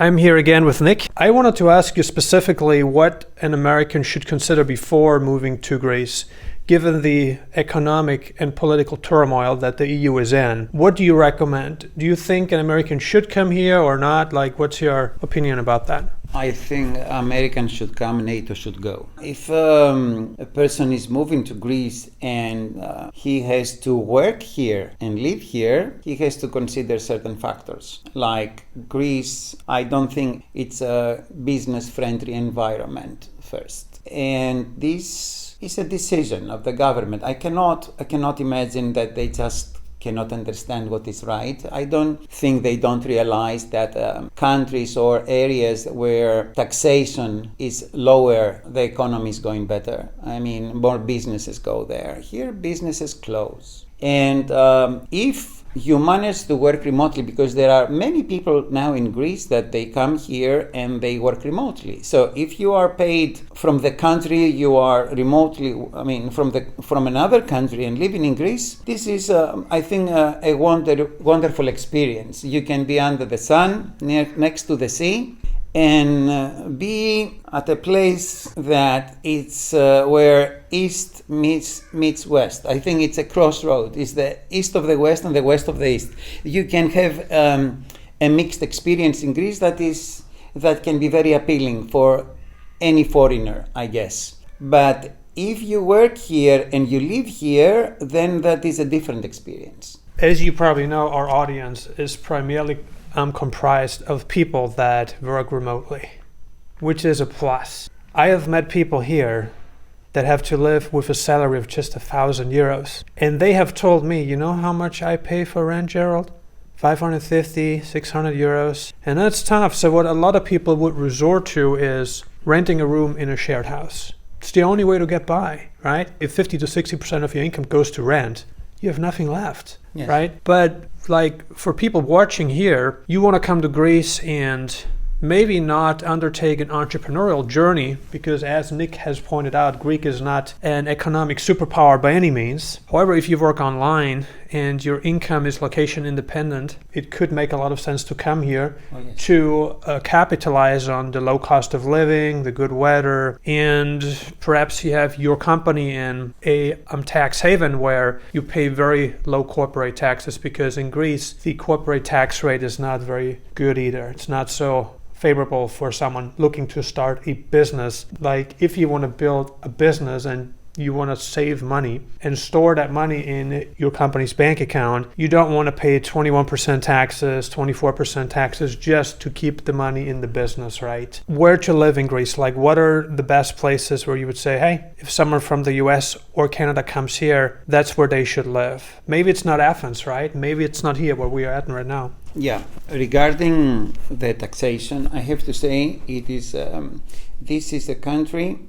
I'm here again with Nick. I wanted to ask you specifically what an American should consider before moving to Greece, given the economic and political turmoil that the EU is in. What do you recommend? Do you think an American should come here or not? What's your opinion about that? I think Americans should come, NATO should go. If a person is moving to Greece and he has to work here and live here, he has to consider certain factors. Like Greece, I don't think it's a business-friendly environment first. And this is a decision of the government. I cannot imagine that they just cannot understand what is right. I don't think they don't realize that countries or areas where taxation is lower, the economy is going better. I mean, more businesses go there. Here, businesses close. And if you manage to work remotely, because there are many people now in Greece that they come here and they work remotely. So if you are paid from the country you are remotely, from another country and living in Greece, this is, I think, a wonderful experience. You can be under the sun, next to the sea, and be at a place that it's where East meets West. I think it's a crossroad. It's the East of the West and the West of the East. You can have a mixed experience in Greece that can be very appealing for any foreigner, I guess. But if you work here and you live here, then that is a different experience. As you probably know, our audience is primarily comprised of people that work remotely, which is a plus. I have met people here that have to live with a salary of just 1,000 euros. And they have told me, you know how much I pay for rent, Gerald? 550, 600 euros. And that's tough. So what a lot of people would resort to is renting a room in a shared house. It's the only way to get by, right? If 50 to 60% of your income goes to rent, you have nothing left, yes. Right? But for people watching here, you want to come to Greece and maybe not undertake an entrepreneurial journey, because as Nick has pointed out, Greek is not an economic superpower by any means. However, if you work online and your income is location independent, it could make a lot of sense to come here to capitalize on the low cost of living, the good weather, and perhaps you have your company in a tax haven where you pay very low corporate taxes, because in Greece, the corporate tax rate is not very good either. It's not so favorable for someone looking to start a business. Like if you want to build a business and you want to save money and store that money in your company's bank account, you don't want to pay 21% taxes, 24% taxes just to keep the money in the business, right? Where to live in Greece? What are the best places where you would say, hey, if someone from the US or Canada comes here, that's where they should live? Maybe it's not Athens, right? Maybe it's not here where we are at right now. Yeah, regarding the taxation, I have to say this is a country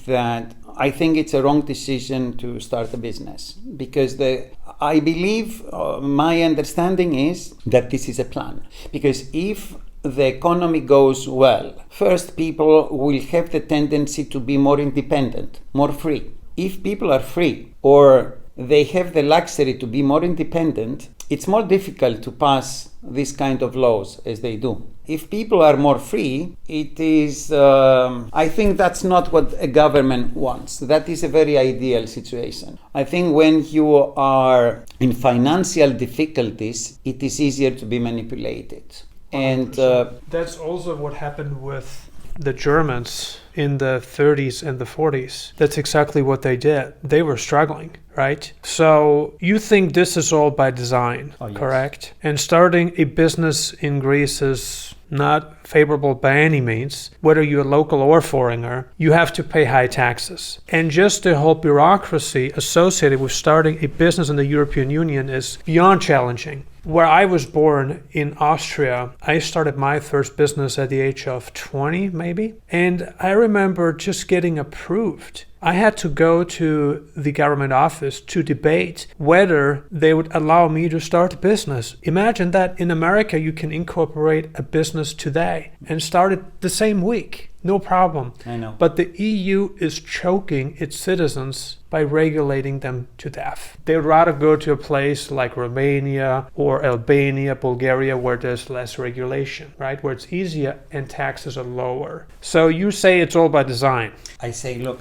that I think it's a wrong decision to start a business, because I believe my understanding is that this is a plan. Because if the economy goes well, first people will have the tendency to be more independent, more free. If people are free or they have the luxury to be more independent, it's more difficult to pass this kind of laws as they do. If people are more free, it is, I think that's not what a government wants. That is a very ideal situation. I think when you are in financial difficulties, it is easier to be manipulated. 100%. And that's also what happened with the Germans in the 30s and the 40s. That's exactly what they did. They were struggling, right? So you think this is all by design, yes. Correct? And starting a business in Greece is not favorable by any means. Whether you're local or foreigner, you have to pay high taxes. And just the whole bureaucracy associated with starting a business in the European Union is beyond challenging. Where I was born in Austria, I started my first business at the age of 20, maybe. And I remember just getting approved. I had to go to the government office to debate whether they would allow me to start a business. Imagine that in America, you can incorporate a business today and start it the same week. No problem. I know. But the EU is choking its citizens by regulating them to death. They'd rather go to a place like Romania or Albania, Bulgaria, where there's less regulation, right? Where it's easier and taxes are lower. So you say it's all by design. I say, look,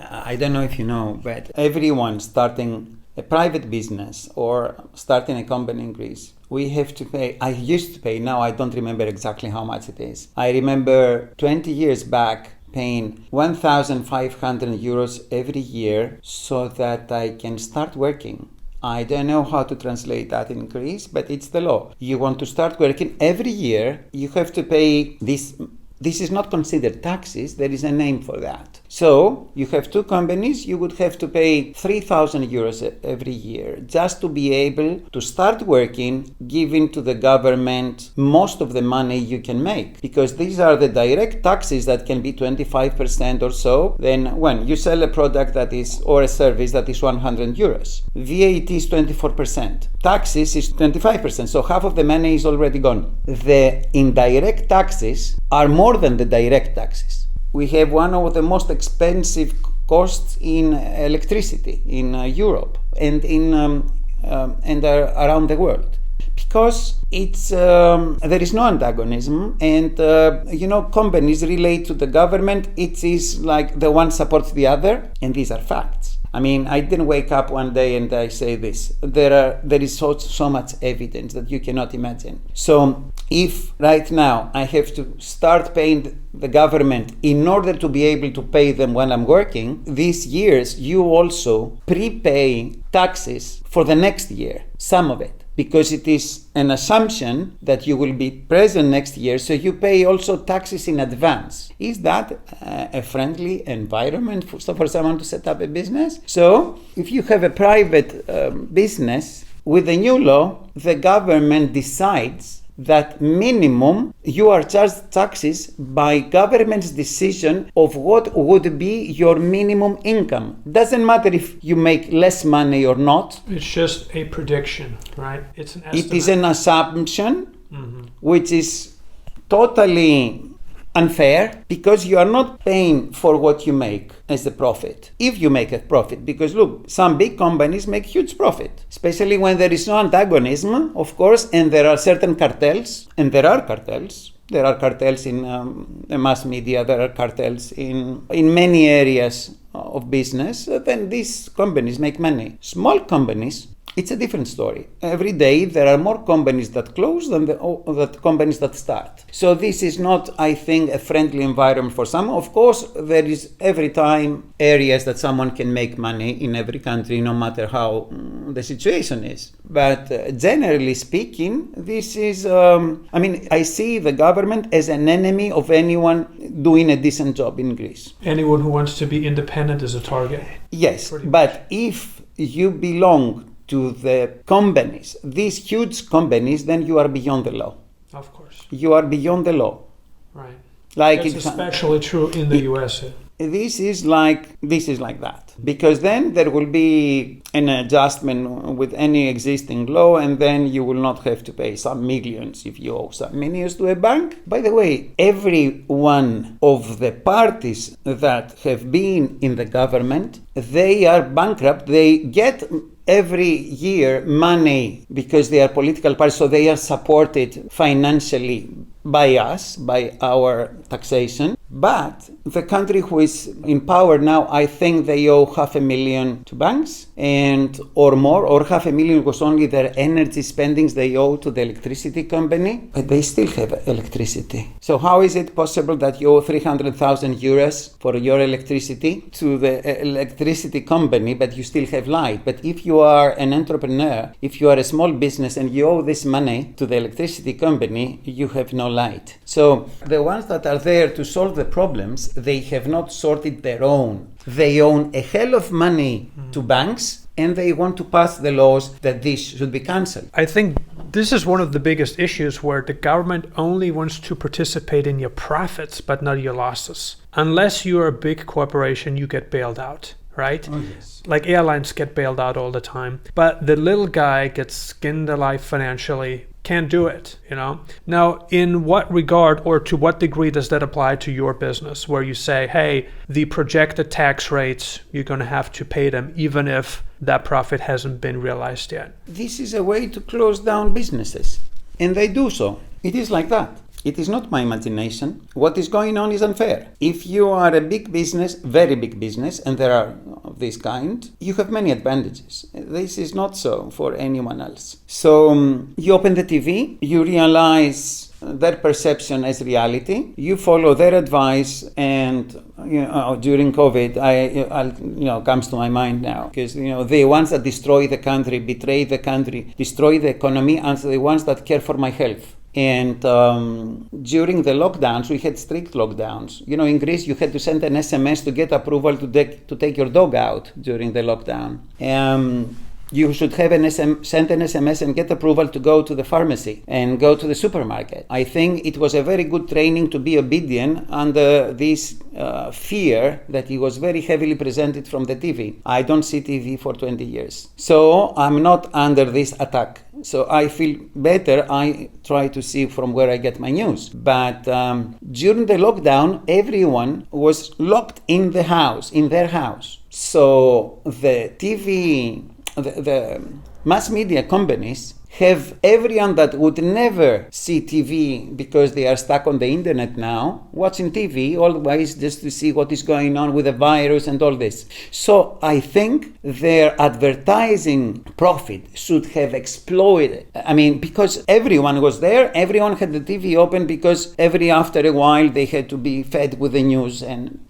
I don't know if you know, but everyone starting a private business or starting a company in Greece, we have to pay. I used to pay, now I don't remember exactly how much it is. I remember 20 years back paying 1,500 euros every year so that I can start working. I don't know how to translate that in Greece, but it's the law. You want to start working every year, you have to pay this. This is not considered taxes, there is a name for that. So you have two companies, you would have to pay 3,000 euros every year just to be able to start working, giving to the government most of the money you can make. Because these are the direct taxes that can be 25% or so. Then when you sell a product that is, or a service that is 100 euros, VAT is 24%. Taxes is 25%, so half of the money is already gone. The indirect taxes are more than the direct taxes. We have one of the most expensive costs in electricity in Europe and around the world, because it's there is no antagonism, and companies relate to the government. It is like the one supports the other, and these are facts. I mean, I didn't wake up one day and I say this. There is so much evidence that you cannot imagine. So if right now I have to start paying the government in order to be able to pay them when I'm working, these years you also prepay taxes for the next year, some of it, because it is an assumption that you will be present next year, so you pay also taxes in advance. Is that a friendly environment for someone to set up a business? So if you have a private business, with the new law, the government decides that minimum you are charged taxes by government's decision of what would be your minimum income. Doesn't matter if you make less money or not. It's just a prediction, right? It's an estimate. It is an assumption, which is totally unfair, because you are not paying for what you make as a profit. If you make a profit, because look, some big companies make huge profit, especially when there is no antagonism, of course, and there are certain cartels, and there are cartels. There are cartels in the mass media, there are cartels in many areas of business, then these companies make money. Small companies, it's a different story. Every day there are more companies that close than the companies that start. So this is not, I think, a friendly environment for some. Of course, there is every time areas that someone can make money in every country, no matter how the situation is. But generally speaking, this is, I see the government as an enemy of anyone doing a decent job in Greece. Anyone who wants to be independent is a target. Yes, but if you belong to the companies, these huge companies, then you are beyond the law. Of course. You are beyond the law. Right. Like That's especially true in the US. This is like that, because then there will be an adjustment with any existing law, and then you will not have to pay some millions if you owe some millions to a bank. By the way, every one of the parties that have been in the government, they are bankrupt. They get every year money because they are political parties, so they are supported financially by us, by our taxation. But the country who is in power now, I think they owe 500,000 to banks, or more, or 500,000 was only their energy spendings they owe to the electricity company, but they still have electricity. So how is it possible that you owe 300,000 euros for your electricity to the electricity company, but you still have light? But if you are an entrepreneur, if you are a small business and you owe this money to the electricity company, you have no light. So the ones that are there to solve the problems, they have not sorted their own. They own a hell of money to banks, and they want to pass the laws that this should be cancelled. I think this is one of the biggest issues, where the government only wants to participate in your profits but not your losses. Unless you're a big corporation, you get bailed out, right? Oh, yes. Like airlines get bailed out all the time. But the little guy gets skinned alive financially, can't do it, you know? Now, in what regard or to what degree does that apply to your business, where you say, hey, the projected tax rates, you're going to have to pay them even if that profit hasn't been realized yet? This is a way to close down businesses, and they do so. It is like that. It is not my imagination. What is going on is unfair. If you are a big business, very big business, and there are of this kind, you have many advantages. This is not so for anyone else. So you open the TV, you realize their perception as reality, you follow their advice, and during COVID, comes to my mind now, because the ones that destroy the country, betray the country, destroy the economy, are the ones that care for my health. And during the lockdowns, we had strict lockdowns. In Greece, you had to send an SMS to get approval to take your dog out during the lockdown. You should have send an SMS and get approval to go to the pharmacy and go to the supermarket. I think it was a very good training to be obedient under this fear that it was very heavily presented from the TV. I don't see TV for 20 years. So I'm not under this attack. So I feel better. I try to see from where I get my news. But during the lockdown, everyone was locked in their house. So the TV, the mass media companies have everyone that would never see TV because they are stuck on the internet now, watching TV always just to see what is going on with the virus and all this. So I think their advertising profit should have exploded. Because everyone was there, everyone had the TV open, because after a while they had to be fed with the news and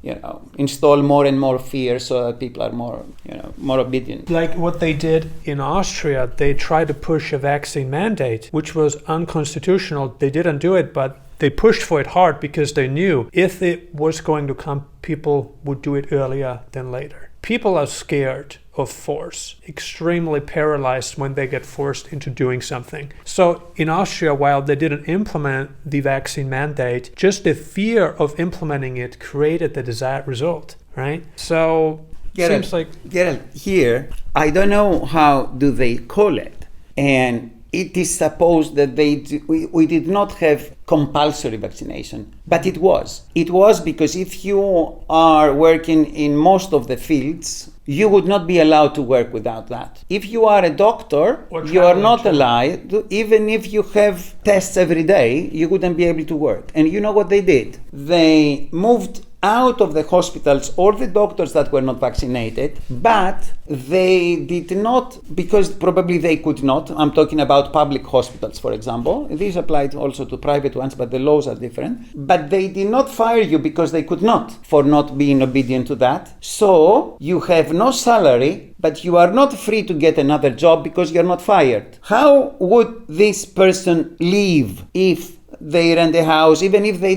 install more and more fear so that people are more obedient. Like what they did in Austria, they tried to push a vaccine mandate, which was unconstitutional. They didn't do it, but they pushed for it hard because they knew if it was going to come, people would do it earlier than later. People are scared of force, extremely paralyzed when they get forced into doing something. So in Austria, while they didn't implement the vaccine mandate, just the fear of implementing it created the desired result, right? So Gerald, seems like... Gerald, here, I don't know how do they call it. And it is supposed that we did not have compulsory vaccination, but it was. It was because if you are working in most of the fields, you would not be allowed to work without that. If you are a doctor, you are not allowed, even if you have tests every day, you wouldn't be able to work. And you know what they did? They moved out of the hospitals all the doctors that were not vaccinated, but they did not, because probably they could not. I'm talking about public hospitals, for example. These applied also to private ones, but the laws are different. But they did not fire you because they could not, for not being obedient to that. So you have no salary, but you are not free to get another job because you're not fired. How would this person live if they rent a house, even if they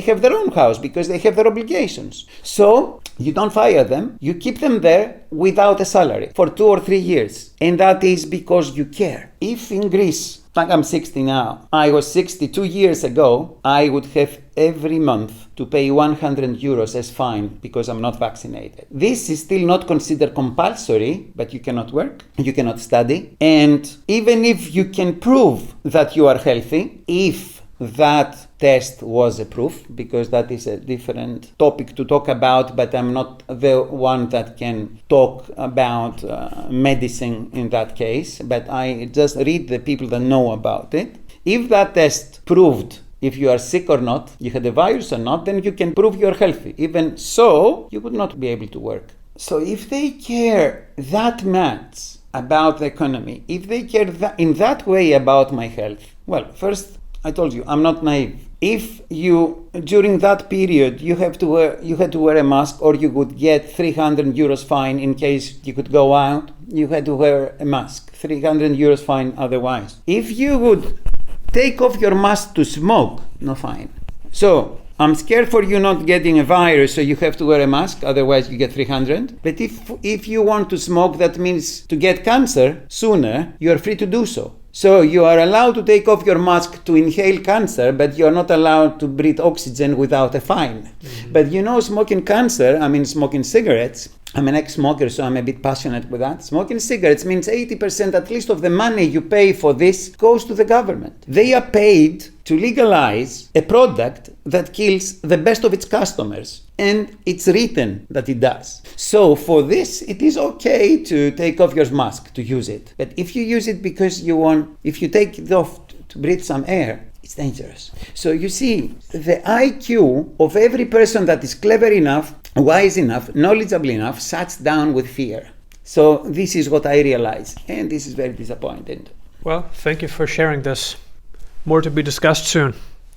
have their own house, because they have their obligations? So you don't fire them, you keep them there without a salary for 2 or 3 years. And that is because you care. If in Greece, like I'm 60 now, I was 62 years ago, I would have every month to pay 100 euros as fine because I'm not vaccinated. This is still not considered compulsory, but you cannot work, you cannot study. And even if you can prove that you are healthy, if that test was a proof, because that is a different topic to talk about, but I'm not the one that can talk about medicine in that case, but I just read the people that know about it. If that test proved if you are sick or not, you had the virus or not, then you can prove you're healthy. Even so, you would not be able to work. So if they care that much about the economy, if they care in that way about my health, well, first, I told you, I'm not naive. If you, during that period, you had to wear a mask, or you would get 300 euros fine in case you could go out, you had to wear a mask, 300 euros fine otherwise. If you would take off your mask to smoke, no fine. So I'm scared for you not getting a virus, so you have to wear a mask, otherwise you get 300. But if you want to smoke, that means to get cancer sooner, you are free to do so. So you are allowed to take off your mask to inhale cancer, but you are not allowed to breathe oxygen without a fine. But smoking smoking cigarettes, I'm an ex-smoker, so I'm a bit passionate with that. Smoking cigarettes means 80% at least of the money you pay for this goes to the government. They are paid to legalize a product that kills the best of its customers. And it's written that it does. So for this, it is okay to take off your mask, to use it. But if you use it because if you take it off to breathe some air, it's dangerous. So you see, the IQ of every person that is clever enough, wise enough, knowledgeable enough, sits down with fear. So this is what I realize, and this is very disappointing. Well, thank you for sharing this. More to be discussed soon.